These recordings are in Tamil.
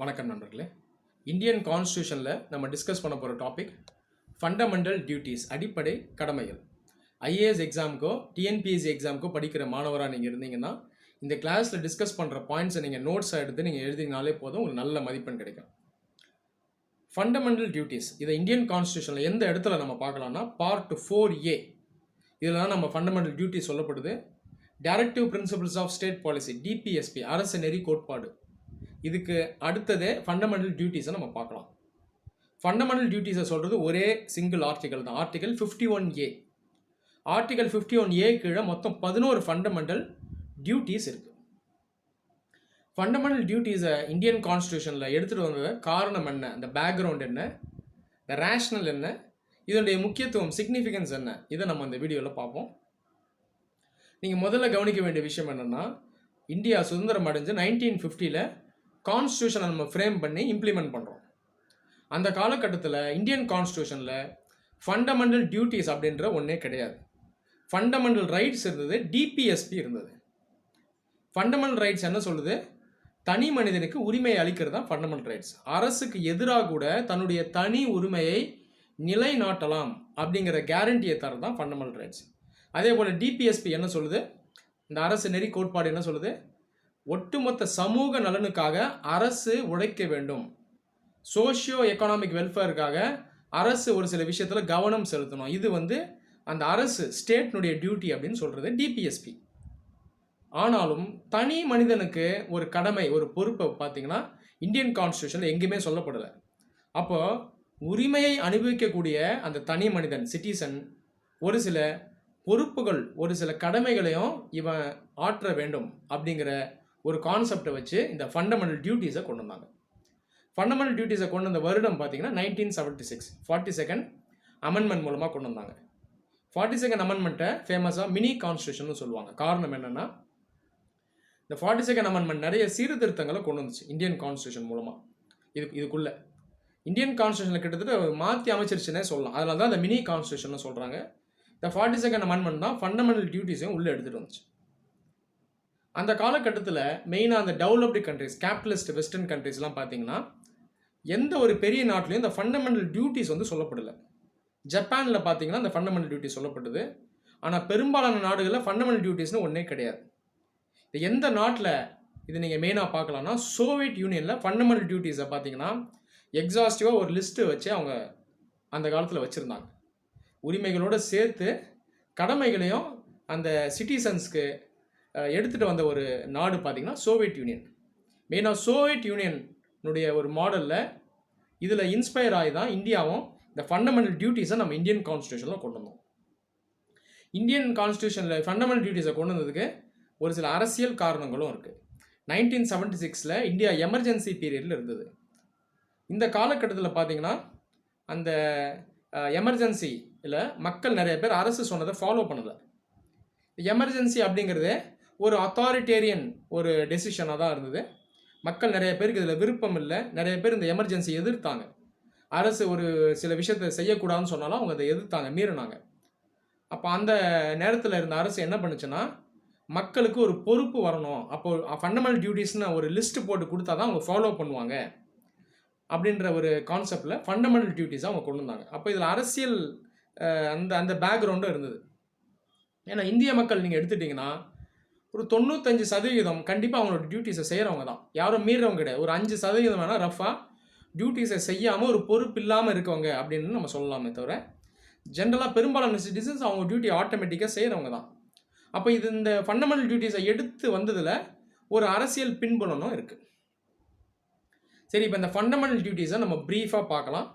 வணக்கம் நண்பர்களே. இந்தியன் கான்ஸ்டியூஷனில் நம்ம டிஸ்கஸ் பண்ண போகிற டாபிக் ஃபண்டமெண்டல் டியூட்டிஸ், அடிப்படை கடமைகள். ஐஏஎஸ் எக்ஸாமுக்கோ டிஎன்பிஎஸ்சி எக்ஸாமுக்கோ படிக்கிற மாணவராக நீங்கள் இருந்தீங்கன்னா இந்த கிளாஸில் டிஸ்கஸ் பண்ணுற பாயிண்ட்ஸை நீங்கள் நோட்ஸாக எடுத்து நீங்கள் எழுதினாலே போதும், உங்களுக்கு நல்ல மதிப்பெண் கிடைக்கும். ஃபண்டமெண்டல் டியூட்டிஸ் இதை இந்தியன் கான்ஸ்டியூஷனில் எந்த இடத்துல நம்ம பார்க்கலாம்னா பார்ட் 4A. இதில் தான் நம்ம ஃபண்டமெண்டல் டியூட்டி சொல்லப்படுது. Directive principles of state policy, DPSP, அரசு நெறி கோட்பாடு. இதுக்கு அடுத்ததே ஃபண்டமெண்டல் டியூட்டிஸை நம்ம பார்க்கலாம். ஃபண்டமெண்டல் டியூட்டிஸை சொல்கிறது ஒரே சிங்கிள் ஆர்டிகல் தான், ஆர்டிகல் 51A. ஆர்டிகல் 51A கீழே மொத்தம் 11 ஃபண்டமெண்டல் டியூட்டிஸ் இருக்குது. ஃபண்டமெண்டல் டியூட்டிஸை இந்தியன் கான்ஸ்டியூஷனில் எடுத்துகிட்டு வந்த காரணம் என்ன, இந்த பேக்ரவுண்ட் என்ன, இந்த ரேஷ்னல் என்ன, இதனுடைய முக்கியத்துவம், சிக்னிஃபிகன்ஸ் என்ன, இதை நம்ம இந்த வீடியோவில் பார்ப்போம். நீங்கள் முதல்ல கவனிக்க வேண்டிய விஷயம் என்னென்னா, இந்தியா சுதந்திரம் அடைஞ்சு 1950 கான்ஸ்டியூஷனை நம்ம ஃப்ரேம் பண்ணி இம்ப்ளிமெண்ட் பண்ணுறோம். அந்த காலகட்டத்தில் இந்தியன் கான்ஸ்டியூஷனில் ஃபண்டமெண்டல் டியூட்டிஸ் அப்படின்ற ஒன்றே கிடையாது. ஃபண்டமெண்டல் ரைட்ஸ் இருந்தது, டிபிஎஸ்பி இருந்தது. ஃபண்டமெண்டல் ரைட்ஸ் என்ன சொல்லுது, தனி மனிதனுக்கு உரிமையை அளிக்கிறது தான் ஃபண்டமெண்டல் ரைட்ஸ். அரசுக்கு எதிராக கூட தன்னுடைய தனி உரிமையை நிலைநாட்டலாம் அப்படிங்கிற கேரண்டியை தரது தான் ஃபண்டமெண்டல் ரைட்ஸ். அதே போல் டிபிஎஸ்பி என்ன சொல்லுது, இந்த அரசு நெறி கோட்பாடு என்ன சொல்லுது, ஒட்டுமொத்த சமூக நலனுக்காக அரசு உழைக்க வேண்டும், சோஷியோ எக்கனாமிக் வெல்ஃபேருக்காக அரசு ஒரு சில விஷயத்தில் கவனம் செலுத்தணும். இது அந்த அரசு ஸ்டேட்னுடைய டியூட்டி அப்படின்னு சொல்கிறது டிபிஎஸ்பி. ஆனாலும் தனி மனிதனுக்கு ஒரு கடமை, ஒரு பொறுப்பை பார்த்தீங்கன்னா இந்தியன் கான்ஸ்டியூஷனில் எங்கேயுமே சொல்லப்படலை. அப்போது உரிமையை அனுபவிக்கக்கூடிய அந்த தனி மனிதன், சிட்டிசன், ஒரு சில பொறுப்புகள், ஒரு சில கடமைகளையும் இவன் ஆற்ற வேண்டும் அப்படிங்கிற ஒரு கான்செப்டை வச்சு இந்த ஃபண்டமெண்டல் டியூட்டிஸை கொண்டு வந்தாங்க. ஃபண்டமெண்டல் டியூட்டிஸை கொண்டு வந்த வருடம் பார்த்தீங்கன்னா 1976 42nd அமெண்ட்மெண்ட் மூலமாக கொண்டு வந்தாங்க. 42nd அமெண்ட்மெண்ட்டை ஃபேமஸாக மினி கான்ஸ்டியூஷன் சொல்லுவாங்க. காரணம் என்னென்னா, இந்த 42nd அமெண்ட்மெண்ட் நிறைய சீர்திருத்தங்களை கொண்டு வந்துச்சு இந்தியன் கான்ஸ்டியூஷன் மூலமாக. இதுக்குள்ள இந்தியன் கான்ஸ்டியூஷனில் கிட்டத்தட்ட மாற்றி அமைச்சிருச்சுன்னே சொல்லலாம். அதனால தான் இந்த மினி கான்ஸ்டியூஷன் சொல்கிறாங்க. இந்த 42nd அமெண்ட்மெண்ட் தான் ஃபண்டமெண்டல் டியூட்டிஸையும் உள்ளே எடுத்துகிட்டு வந்துச்சு. அந்த காலகட்டத்தில் மெயினாக அந்த டெவலப்டு கண்ட்ரிஸ், கேபிட்டலிஸ்ட் வெஸ்டர்ன் கண்ட்ரிஸ்லாம் பார்த்தீங்கன்னா எந்த ஒரு பெரிய நாட்டிலையும் இந்த ஃபண்டமெண்டல் டியூட்டிஸ் சொல்லப்படலை. ஜப்பானில் பார்த்தீங்கன்னா இந்த ஃபண்டமெண்டல் டியூட்டிஸ் சொல்லப்பட்டது. ஆனால் பெரும்பாலான நாடுகளில் ஃபண்டமெண்டல் டியூட்டிஸ்னு ஒன்றே கிடையாது. இது எந்த நாட்டில் இது நீங்கள் மெயினாக பார்க்கலாம்னா, சோவியட் யூனியனில் ஃபண்டமெண்டல் டியூட்டிஸை பார்த்தீங்கன்னா எக்ஸாஸ்டிவாக ஒரு லிஸ்ட்டு வச்சு அவங்க அந்த காலத்தில் வச்சுருந்தாங்க. உரிமைகளோடு சேர்த்து கடமைகளையும் அந்த சிட்டிசன்ஸ்க்கு எடுத்துகிட்டு வந்த ஒரு நாடு பார்த்திங்கன்னா சோவியட் யூனியன். மெயினாக சோவியட் யூனியனுடைய ஒரு மாடலில் இதில் இன்ஸ்பயர் ஆகி தான் இந்தியாவும் இந்த ஃபண்டமெண்டல் டியூட்டிஸை நம்ம இந்தியன் கான்ஸ்டியூஷனில் கொண்டு வந்தோம். இந்தியன் கான்ஸ்டியூஷனில் ஃபண்டமெண்டல் டியூட்டிஸை கொண்டு வந்ததுக்கு ஒரு சில அரசியல் காரணங்களும் இருக்குது. 1976 இந்தியா எமர்ஜென்சி பீரியடில் இருந்தது. இந்த காலகட்டத்தில் பார்த்திங்கன்னா அந்த எமர்ஜென்சியில் மக்கள் நிறைய பேர் அரசு சொன்னதை ஃபாலோ பண்ணலை. எமர்ஜென்சி அப்படிங்கிறது ஒரு அத்தாரிட்டேரியன் ஒரு டெசிஷனாக தான் இருந்தது. மக்கள் நிறைய பேருக்கு இதில் விருப்பம் இல்லை. நிறைய பேர் இந்த எமர்ஜென்சி எதிர்த்தாங்க. அரசு ஒரு சில விஷயத்தை செய்யக்கூடாதுன்னு சொன்னாலும் அவங்க அதை எதிர்த்தாங்க, மீறினாங்க. அப்போ அந்த நேரத்தில் இருந்த அரசு என்ன பண்ணுச்சுன்னா, மக்களுக்கு ஒரு பொறுப்பு வரணும், அப்போது ஃபண்டமெண்டல் டியூட்டிஸ்னு ஒரு லிஸ்ட்டு போட்டு கொடுத்தா தான் அவங்க ஃபாலோ பண்ணுவாங்க அப்படின்ற ஒரு கான்செப்டில் ஃபண்டமெண்டல் டியூட்டிஸை அவங்க கொண்டு வந்தாங்க. அப்போ இதில் அரசியல் அந்த பேக்ரவுண்டும் இருந்தது. ஏன்னா இந்திய மக்கள் நீங்கள் எடுத்துட்டிங்கன்னா ஒரு 95% கண்டிப்பாக அவங்களோட டியூட்டிஸை செய்கிறவங்க தான், யாரும் மீறவங்க கிடையாது. ஒரு 5% வேணால் ரஃபாக டியூட்டிஸை செய்யாமல் ஒரு பொறுப்பு இல்லாமல் இருக்கவங்க அப்படின்னு நம்ம சொல்லலாமே தவிர, ஜென்ரலாக பெரும்பாலான சிட்டிசன்ஸ் அவங்க டியூட்டி ஆட்டோமேட்டிக்காக செய்கிறவங்க தான். அப்போ இது இந்த ஃபண்டமெண்டல் டியூட்டிஸை எடுத்து வந்ததில் ஒரு அரசியல் பின்புலனும் இருக்குது. சரி, இப்போ இந்த ஃபண்டமெண்டல் டியூட்டிஸை நம்ம ப்ரீஃபாக பார்க்கலாம்.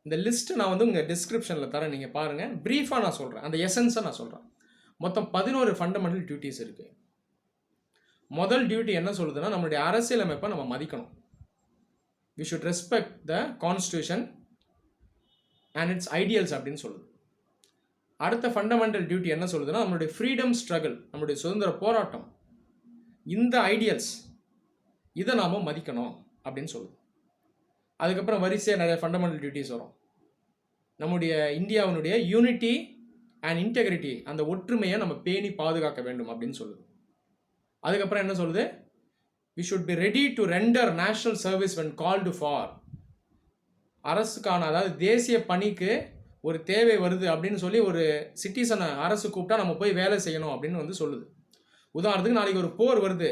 இந்த லிஸ்ட்டு நான் உங்கள் டிஸ்கிரிப்ஷனில் தரேன், நீங்கள் பாருங்கள். ப்ரீஃபாக நான் சொல்கிறேன், அந்த எசன்ஸை நான் சொல்கிறேன். மொத்தம் 11 ஃபண்டமெண்டல் டியூட்டிஸ் இருக்குது. முதல் டியூட்டி என்ன சொல்லுதுன்னா, நம்மளுடைய அரசியலமைப்பை நம்ம மதிக்கணும். We should respect the constitution and its ideals அப்படின்னு சொல்லுது. அடுத்த ஃபண்டமெண்டல் டியூட்டி என்ன சொல்லுதுன்னா, நம்மளுடைய ஃப்ரீடம் ஸ்ட்ரகிள், நம்மளுடைய சுதந்திர போராட்டம், இந்த ஐடியல்ஸ் இதை நாம் மதிக்கணும் அப்படின்னு சொல்லுது. அதுக்கப்புறம் வரிசையாக நிறைய ஃபண்டமெண்டல் டியூட்டிஸ் வரும். நம்முடைய இந்தியாவினுடைய யூனிட்டி அண்ட் இன்டெகிரிட்டி, அந்த ஒற்றுமையை நம்ம பேணி பாதுகாக்க வேண்டும் அப்படின்னு சொல்லுது. அதுக்கப்புறம் என்ன சொல்லுது, we should be ready to render national service when called for. அரசுக்கான அதாவது தேசிய பணிக்கு ஒரு தேவை வருது அப்படின்னு சொல்லி ஒரு சிட்டிசனை அரசு கூப்பிட்டா நம்ம போய் வேலை செய்யணும் அப்படின்னு வந்து சொல்லுது. உதாரணத்துக்கு நாளைக்கு ஒரு போர் வருது,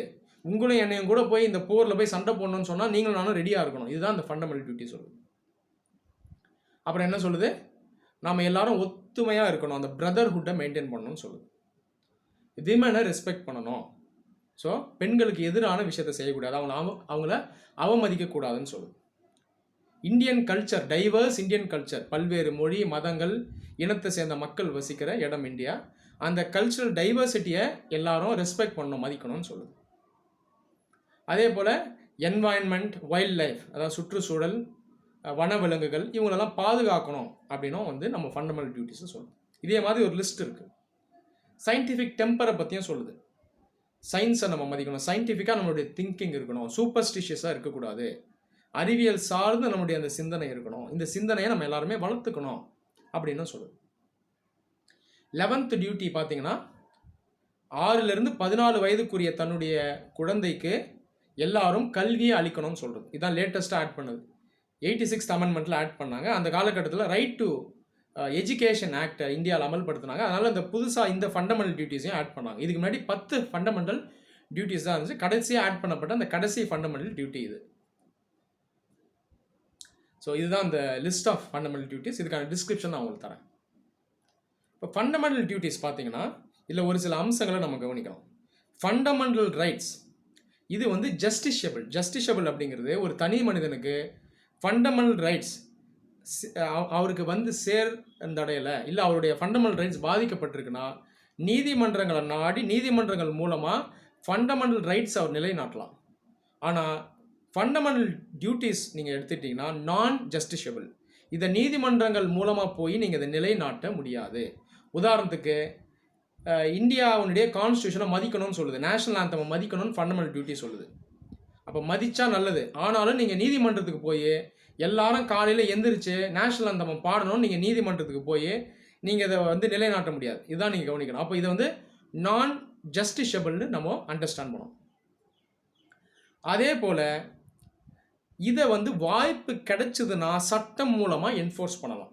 உங்களையும் என்னையும் கூட போய் இந்த போரில் போய் சண்டை போடணும்னு சொன்னால் நீங்களும் நானும் ரெடியாக இருக்கணும். இதுதான் இந்த ஃபண்டமெண்டல் டியூட்டி சொல்லுது. அப்புறம் என்ன சொல்லுது, நம்ம எல்லாரும் ஒத்துமையாக இருக்கணும், அந்த பிரதர்ஹுட்டை மெயின்டைன் பண்ணணும்னு சொல்லுது. விமனை ரெஸ்பெக்ட் பண்ணணும். ஸோ பெண்களுக்கு எதிரான விஷயத்தை செய்யக்கூடாது, அவங்கள அவமதிக்கக்கூடாதுன்னு சொல்லுது. Indian culture, divorce Indian culture, பல்வேறு மொழி மதங்கள் இனத்தை சேர்ந்த மக்கள் வசிக்கிற இடம் இந்தியா. அந்த கல்ச்சரல் டைவர்சிட்டியை எல்லாரும் ரெஸ்பெக்ட் பண்ணணும், மதிக்கணும்னு சொல்லுது. அதே போல் என்வாயன்மெண்ட், வைல்ட் லைஃப், அதாவது சுற்றுச்சூழல், வனவிலங்குகள் இவங்களெல்லாம் பாதுகாக்கணும் அப்படின்னும் வந்து நம்ம ஃபண்டமெண்டல் டியூட்டிஸை சொல்லுது. இதே மாதிரி ஒரு லிஸ்ட் இருக்குது. சயின்டிஃபிக் டெம்பரை பற்றியும் சொல்லுது. சயின்ஸை நம்ம மதிக்கணும், சயின்டிஃபிக்காக நம்மளுடைய திங்கிங் இருக்கணும், சூப்பர்ஸ்டிஷியஸாக இருக்கக்கூடாது, அறிவியல் சார்ந்து நம்முடைய அந்த சிந்தனை இருக்கணும், இந்த சிந்தனையை நம்ம எல்லாருமே வளர்த்துக்கணும் அப்படின்னு சொல்லுது. 11th டியூட்டி பார்த்தீங்கன்னா 6லேருந்து 14 வயதுக்குரிய தன்னுடைய குழந்தைக்கு எல்லாரும் கல்வியை அளிக்கணும்னு சொல்கிறது. இதுதான் லேட்டஸ்ட்டாக ஆட் பண்ணது. 86th அமெண்ட்மெண்ட்டில் ஆட் பண்ணாங்க. அந்த காலகட்டத்தில் ரைட் டு எஜுகேஷன் ஆக்டை இந்தியாவில் அமல்படுத்தினாங்க. அதனால் இந்த புதுசாக இந்த ஃபண்டமெண்டல் டியூட்டிஸையும் ஆட் பண்ணாங்க. இதுக்கு முன்னாடி 10 ஃபண்டமெண்டல் டியூட்டிஸ் தான் இருந்துச்சு. கடைசியாக ஆட் பண்ணப்பட்ட அந்த கடைசி ஃபண்டமெண்டல் டியூட்டி இது. ஸோ இதுதான் இந்த லிஸ்ட் ஆஃப் ஃபண்டமெண்டல் டியூட்டிஸ். இதுக்கான டிஸ்கிரிப்ஷன் நான் உங்களுக்கு தரேன். இப்போ ஃபண்டமெண்டல் டியூட்டிஸ் பார்த்தீங்கன்னா இதில் ஒரு சில அம்சங்களை நம்ம கவனிக்கணும். ஃபண்டமெண்டல் ரைட்ஸ் இது வந்து ஜஸ்டிஷபிள் அப்படிங்கிறது ஒரு தனி மனிதனுக்கு ஃபண்டமெண்டல் ரைட்ஸ் அவருக்கு வந்து சேர்ந்தடையலை, இல்லை அவருடைய ஃபண்டமெண்டல் ரைட்ஸ் பாதிக்கப்பட்டிருக்குன்னா நீதிமன்றங்களை நாடி நீதிமன்றங்கள் மூலமாக ஃபண்டமெண்டல் ரைட்ஸ் அவர் நிலைநாட்டலாம். ஆனால் ஃபண்டமெண்டல் டியூட்டிஸ் நீங்கள் எடுத்துட்டிங்கன்னா நான் ஜஸ்டிஷபிள், இதை நீதிமன்றங்கள் மூலமாக போய் நீங்கள் இதை நிலைநாட்ட முடியாது. உதாரணத்துக்கு இந்தியாவுடைய கான்ஸ்டியூஷனை மதிக்கணும்னு சொல்லுது, நேஷனல் ஆந்தமை மதிக்கணும்னு ஃபண்டமெண்டல் டியூட்டி சொல்லுது. அப்போ மதித்தா நல்லது. ஆனாலும் நீங்கள் நீதிமன்றத்துக்கு போய் எல்லாரும் காலையில் எந்திரிச்சு நேஷனல் ஆந்தமை பாடணும்னு நீங்கள் நீதிமன்றத்துக்கு போய் நீங்கள் இதை வந்து நிலைநாட்ட முடியாது. இதுதான் நீங்கள் கவனிக்கணும். அப்போ இதை வந்து நான் ஜஸ்டிஷபிள்னு நம்ம அண்டர்ஸ்டாண்ட் பண்ணணும். அதே போல் இதை வந்து வாய்ப்பு கிடைச்சதுன்னா சட்டம் மூலமாக என்ஃபோர்ஸ் பண்ணலாம்.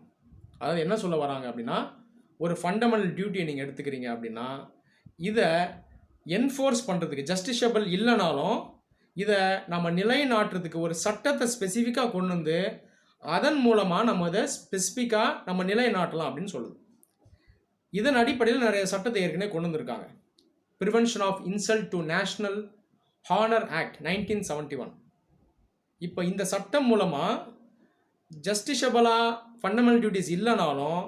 அதாவது என்ன சொல்ல வராங்க அப்படின்னா, ஒரு ஃபண்டமெண்டல் டியூட்டியை நீங்கள் எடுத்துக்கிறீங்க அப்படின்னா இதை என்ஃபோர்ஸ் பண்ணுறதுக்கு ஜஸ்டிஷபிள் இல்லைனாலும் இதை நம்ம நிலைநாட்டுறதுக்கு ஒரு சட்டத்தை ஸ்பெசிஃபிக்காக கொண்டு வந்து அதன் மூலமாக நம்ம இதை ஸ்பெசிஃபிக்காக நம்ம நிலைநாட்டலாம் அப்படின்னு சொல்லுது. இதன் அடிப்படையில் நிறைய சட்டத்தை ஏற்கனவே கொண்டு வந்திருக்காங்க. Prevention of insult to national honour act 1971. இப்போ இந்த சட்டம் மூலமாக ஜஸ்டிஷபிளாக ஃபண்டமெண்டல் டியூட்டிஸ் இல்லைனாலும்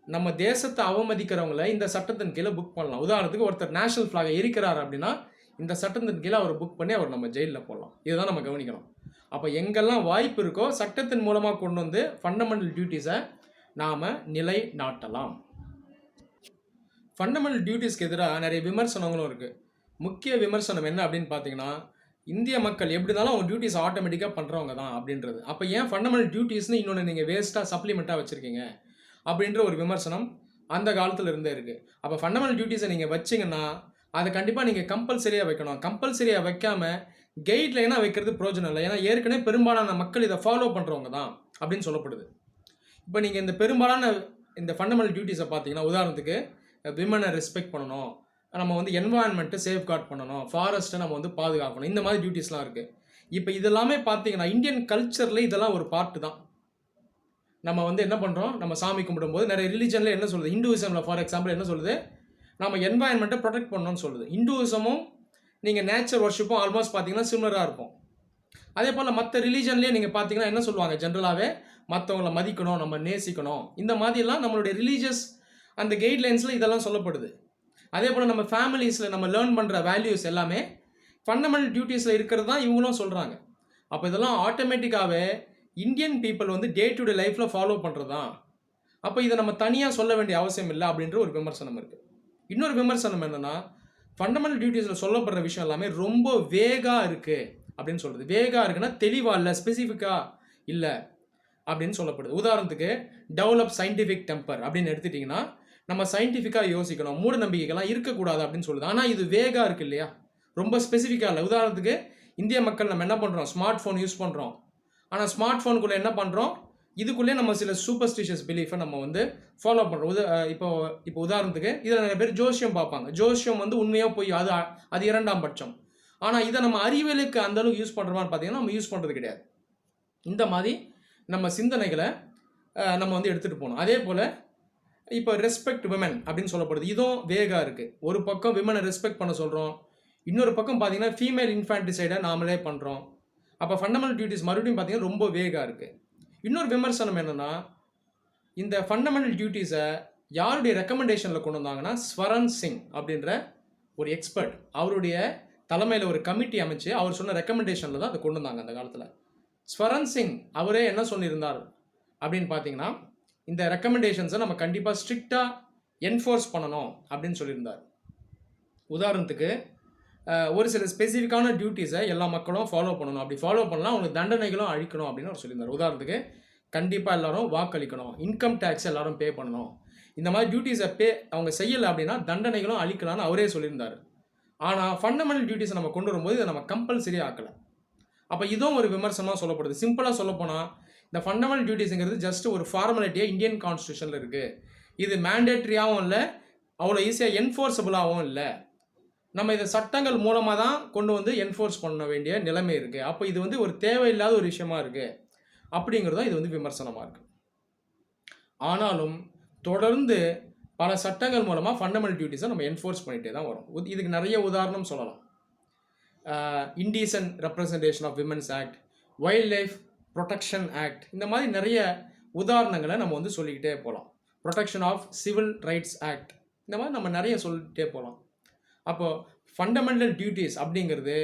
நம்ம தேசத்தை அவமதிக்கிறவங்கள இந்த சட்டத்தின் கீழே புக் பண்ணலாம். உதாரணத்துக்கு ஒருத்தர் நேஷனல் ஃப்ளாகை எரிக்கிறார் அப்படின்னா இந்த சட்டத்தின் கீழே அவர் புக் பண்ணி அவர் நம்ம ஜெயிலில் போடலாம். இதுதான் நம்ம கவனிக்கணும். அப்போ எங்கெல்லாம் வாய்ப்பு இருக்கோ சட்டத்தின் மூலமாக கொண்டு வந்து ஃபண்டமெண்டல் டியூட்டிஸை நாம் நிலைநாட்டலாம். ஃபண்டமெண்டல் டியூட்டிஸ்க்கு எதிராக நிறைய விமர்சனங்களும் இருக்குது. முக்கிய விமர்சனம் என்ன அப்படின்னு பார்த்தீங்கன்னா, இந்திய மக்கள் எப்படி இருந்தாலும் அவங்க டியூட்டிஸ் ஆட்டோமேட்டிக்காக பண்ணுறவங்க தான் அப்படின்றது. அப்போ ஏன் ஃபண்டமெண்டல் டியூட்டிஸ்னு இன்னொன்று நீங்கள் வேஸ்ட்டாக சப்ளிமெண்ட்டாக வச்சுருக்கீங்க அப்படின்ற ஒரு விமர்சனம் அந்த காலத்தில் இருந்தே இருக்குது. அப்போ ஃபண்டமெண்டல் டியூட்டிஸை நீங்கள் வச்சிங்கன்னா அதை கண்டிப்பாக நீங்கள் கம்பல்சரியாக வைக்கணும். கம்பல்சரியாக வைக்காமல் கைட்லைனாக வைக்கிறது பிரோஜனம் இல்லை. ஏன்னா ஏற்கனவே பெரும்பாலான மக்கள் இதை ஃபாலோ பண்ணுறவங்க தான் அப்படின்னு சொல்லப்படுது. இப்போ நீங்கள் இந்த பெரும்பாலான இந்த ஃபண்டமெண்டல் டியூட்டிஸை பார்த்தீங்கன்னா, உதாரணத்துக்கு விமனை ரெஸ்பெக்ட் பண்ணணும், நம்ம வந்து என்வாயன்மெண்ட்டை சேஃப்கார்ட் பண்ணணும், ஃபாரஸ்ட்டை நம்ம வந்து பாதுகாக்கணும், இந்த மாதிரி டியூட்டிஸ்லாம் இருக்குது. இப்போ இதெல்லாமே பார்த்தீங்கன்னா இந்தியன் கல்ச்சரில் இதெல்லாம் ஒரு பார்ட்டு தான். நம்ம வந்து என்ன பண்ணுறோம், நம்ம சாமி கும்பிடும்போது நிறைய ரிலீஜனில் என்ன சொல்லுது, ஹிந்துவிசமில் ஃபார் எக்ஸாம்பிள் என்ன சொல்லுது, நம்ம என்வாயன்மெண்ட்டை ப்ரொடெக்ட் பண்ணணும்னு சொல்லுது. ஹிந்துவிசமும் நீங்கள் நேச்சர் ஒர்ஷிப்பும் ஆல்மோஸ்ட் பார்த்தீங்கன்னா சிமிலராக இருக்கும். அதே போல் மற்ற ரிலீஜன்லேயே நீங்கள் பார்த்தீங்கன்னா என்ன சொல்லுவாங்க, ஜென்ரலாகவே மற்றவங்களை மதிக்கணும், நம்ம நேசிக்கணும், இந்த மாதிரிலாம் நம்மளுடைய ரிலீஜியஸ் அந்த கைட்லைன்ஸில் இதெல்லாம் சொல்லப்படுது. அதே போல் நம்ம ஃபேமிலிஸில் நம்ம லேர்ன் பண்ணுற வேல்யூஸ் எல்லாமே ஃபண்டமெண்டல் டியூட்டிஸில் இருக்கிறது தான் இவங்களும் சொல்கிறாங்க. அப்போ இதெல்லாம் ஆட்டோமேட்டிக்காகவே இந்தியன் பீப்புள் வந்து டே டு டே லைஃப்பில் ஃபாலோ பண்ணுறது தான். அப்போ இதை நம்ம தனியாக சொல்ல வேண்டிய அவசியம் இல்லை அப்படின்ற ஒரு விமர்சனம் இருக்குது. இன்னொரு விமர்சனம் என்னென்னா, ஃபண்டமெண்டல் டியூட்டிஸில் சொல்லப்படுற விஷயம் எல்லாமே ரொம்ப வேகாக இருக்குது அப்படின்னு சொல்கிறது. வேகாக இருக்குன்னா தெளிவாக இல்லை, ஸ்பெசிஃபிக்காக இல்லை அப்படின்னு சொல்லப்படுது. உதாரணத்துக்கு டெவலப் சயின்டிஃபிக் டெம்பர் அப்படின்னு எடுத்துட்டிங்கன்னா நம்ம சயின்டிஃபிக்காக யோசிக்கணும், மூட நம்பிக்கைகள்லாம் இருக்கக்கூடாது அப்படின்னு சொல்லுது. ஆனால் இது வேகாக இருக்குது இல்லையா, ரொம்ப ஸ்பெசிஃபிக்காக இல்லை. உதாரணத்துக்கு இந்திய மக்கள் நம்ம என்ன பண்ணுறோம், ஸ்மார்ட் ஃபோன் யூஸ் பண்ணுறோம். ஆனால் ஸ்மார்ட் ஃபோனுக்குள்ளே என்ன பண்ணுறோம், இதுக்குள்ளே நம்ம சில சூப்பர்ஸ்டிஷியஸ் பிலீஃபை நம்ம வந்து ஃபாலோ பண்ணுறோம். இப்போ உதாரணத்துக்கு இதில் நிறைய பேர் ஜோசியம் பார்ப்பாங்க. ஜோசியம் வந்து உண்மையாக போய் அது இரண்டாம் பட்சம். ஆனால் இதை நம்ம அறிவியலுக்கு அந்தளவுக்கு யூஸ் பண்ணுறோமான்னு பார்த்தீங்கன்னா நம்ம யூஸ் பண்ணுறது கிடையாது. இந்த மாதிரி நம்ம சிந்தனைகளை நம்ம வந்து எடுத்துகிட்டு போகணும். அதே போல் இப்போ ரெஸ்பெக்ட் விமன் அப்படின்னு சொல்லப்படுது. இதுவும் வேகாக இருக்குது. ஒரு பக்கம் விமனை ரெஸ்பெக்ட் பண்ண சொல்கிறோம், இன்னொரு பக்கம் பார்த்தீங்கன்னா ஃபீமேல் இன்ஃபான்டிசைடை நாமளே பண்ணுறோம். அப்போ ஃபண்டமெண்டல் டியூட்டிஸ் மறுபடியும் பார்த்தீங்கன்னா ரொம்ப வேகாக இருக்குது. இன்னொரு விமர்சனம் என்னென்னா, இந்த ஃபண்டமெண்டல் டியூட்டிஸை யாருடைய ரெக்கமெண்டேஷனில் கொண்டு வந்தாங்கன்னா ஸ்வரன் சிங் அப்படின்ற ஒரு எக்ஸ்பர்ட், அவருடைய தலைமையில் ஒரு கமிட்டி அமைச்சு அவர் சொன்ன ரெக்கமெண்டேஷனில் தான் அதை கொண்டு வந்தாங்க அந்த காலத்தில். ஸ்வரன் சிங் அவரே என்ன சொல்லியிருந்தார் அப்படின்னு பார்த்தீங்கன்னா, இந்த ரெக்கமெண்டேஷன்ஸை நம்ம கண்டிப்பாக ஸ்ட்ரிக்டாக என்ஃபோர்ஸ் பண்ணணும் அப்படின்னு சொல்லியிருந்தார். உதாரணத்துக்கு ஒரு சில ஸ்பெசிஃபிக்கான டியூட்டிஸை எல்லா மக்களும் ஃபாலோ பண்ணணும். அப்படி ஃபாலோ பண்ணலாம் அவங்களுக்கு தண்டனைகளும் அழிக்கணும் அப்படின்னு அவர் சொல்லியிருந்தார். உதாரணத்துக்கு கண்டிப்பாக எல்லாரும் வாக்களிக்கணும், இன்கம் டேக்ஸ் எல்லாரும் பே பண்ணணும். இந்த மாதிரி டியூட்டிஸை அவங்க செய்யலை அப்படின்னா தண்டனைகளும் அழிக்கலாம்னு அவரே சொல்லியிருந்தார். ஆனால் ஃபண்டமெண்டல் டியூட்டிஸை நம்ம கொண்டு வரும்போது இதை நம்ம கம்பல்சரி ஆக்கலை. அப்போ இதுவும் ஒரு விமர்சனமாக சொல்லப்படுது. சிம்பிளாக சொல்லப்போனால் இந்த ஃபண்டமெண்டல் டியூட்டிஸுங்கிறது ஜஸ்ட் ஒரு ஃபார்மாலிட்டியாக இந்தியன் கான்ஸ்டியூஷனில் இருக்குது. இது மேண்டேட்ரியாகவும் இல்லை, அவ்வளோ ஈஸியாக என்ஃபோர்ஸபிளாகவும் இல்லை. நம்ம இதை சட்டங்கள் மூலமாக தான் கொண்டு வந்து என்ஃபோர்ஸ் பண்ண வேண்டிய நிலைமை இருக்குது. அப்போ இது வந்து ஒரு தேவையில்லாத ஒரு விஷயமா இருக்குது அப்படிங்கிறதும் இது வந்து விமர்சனமாக இருக்குது. ஆனாலும் தொடர்ந்து பல சட்டங்கள் மூலமாக ஃபண்டமெண்டல் டியூட்டிஸை நம்ம என்ஃபோர்ஸ் பண்ணிகிட்டே தான் வரும். இதுக்கு நிறைய உதாரணம் சொல்லலாம். Indecent representation of women's act, wildlife protection act, இந்த மாதிரி நிறைய உதாரணங்களை நம்ம வந்து சொல்லிக்கிட்டே போகலாம். Protection of civil rights act, இந்த மாதிரி நம்ம நிறைய சொல்லிகிட்டே போகலாம். அப்போது ஃபண்டமெண்டல் டியூட்டிஸ் அப்படிங்கிறது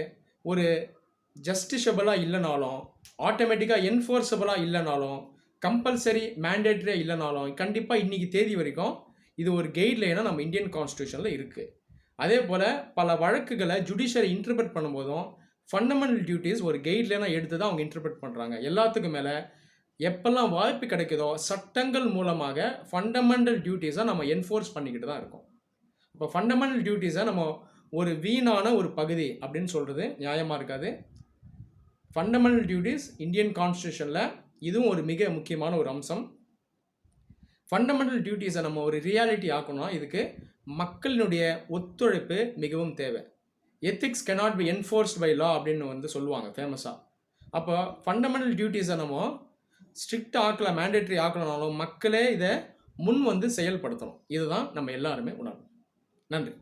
ஒரு ஜஸ்டிஷபிளாக இல்லைனாலும், ஆட்டோமேட்டிக்காக என்ஃபோர்ஸபிளாக இல்லைனாலும், கம்பல்சரி மேண்டேட்ரியாக இல்லைனாலும், கண்டிப்பாக இன்றைக்கி தேதி வரைக்கும் இது ஒரு கைட்லைனாக நம்ம இந்தியன் கான்ஸ்டியூஷனில் இருக்குது. அதே போல் பல வழக்குகளை ஜுடிஷியரி இன்டர்பிரட் பண்ணும்போதும் ஃபண்டமெண்டல் டியூட்டிஸ் ஒரு கைட்லைனாக எடுத்து தான் அவங்க இன்டர்பிரட் பண்ணுறாங்க. எல்லாத்துக்கும் மேலே எப்பெல்லாம் வாய்ப்பு கிடைக்குதோ சட்டங்கள் மூலமாக ஃபண்டமெண்டல் டியூட்டிஸை நம்ம என்ஃபோர்ஸ் பண்ணிக்கிட்டு தான் இருக்கோம். இப்போ ஃபண்டமெண்டல் டியூட்டிஸை நம்ம ஒரு வீணான ஒரு பகுதி அப்படின்னு சொல்கிறது நியாயமாக இருக்காது. ஃபண்டமெண்டல் டியூட்டிஸ் இந்தியன் கான்ஸ்டியூஷனில் இதுவும் ஒரு மிக முக்கியமான ஒரு அம்சம். ஃபண்டமெண்டல் டியூட்டிஸை நம்ம ஒரு ரியாலிட்டி ஆக்கணும்னா இதுக்கு மக்களினுடைய ஒத்துழைப்பு மிகவும் தேவை. Ethics cannot be enforced by law அப்படின்னு வந்து சொல்லுவாங்க ஃபேமஸாக. அப்போ ஃபண்டமெண்டல் டியூட்டிஸை நம்ம ஸ்ட்ரிக்ட் ஆக்கலாம், மேண்டேட்ரி ஆக்கணும்னாலும் மக்களே இதை முன் வந்து செயல்படுத்தணும். இதுதான் நம்ம எல்லாருமே உணரணும். நன்றி.